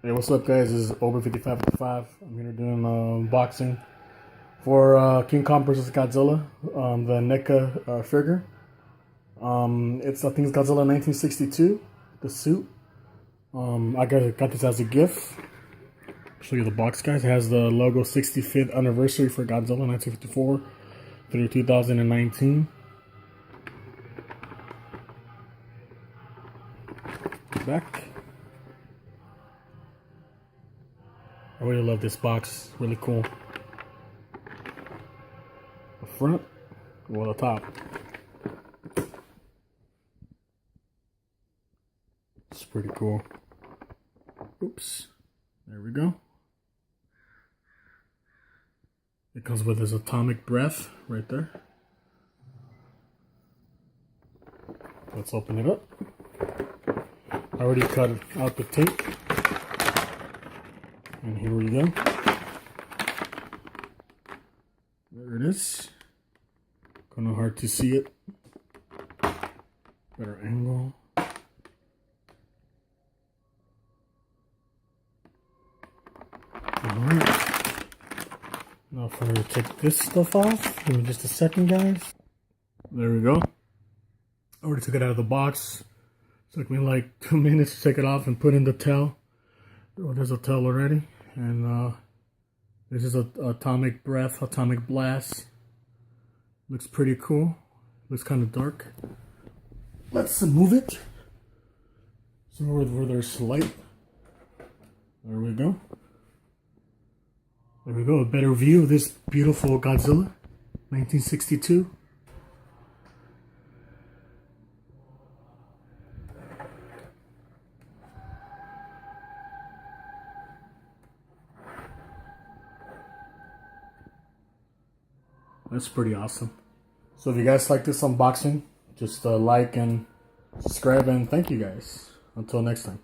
Hey, what's up, guys? This is Over 5555. I'm here doing unboxing for King Kong vs. Godzilla, the Neca figure. I think it's Godzilla 1962, the suit. I got this as a gift. Show you the box, guys. It has the logo 65th anniversary for Godzilla 1954 through 2019. Back. I really love this box. Really cool. The front, well, the top. It's pretty cool. Oops. There we go. It comes with his atomic breath right there. Let's open it up. I already cut out the tape. And here we go. There it is. Kind of hard to see it. Better angle. Alright. Now if I take this stuff off, give me just a second, guys. There we go. I already took it out of the box. Took me like 2 minutes to take it off and put in the tail. Oh, there's a tail already. And this is a atomic breath, atomic blast. Looks pretty cool. Looks kind of dark. Let's move it. So where there's light. There we go. There we go. A better view of this beautiful Godzilla, 1962. That's pretty awesome. So if you guys like this unboxing, just like and subscribe, and thank you guys. Until next time.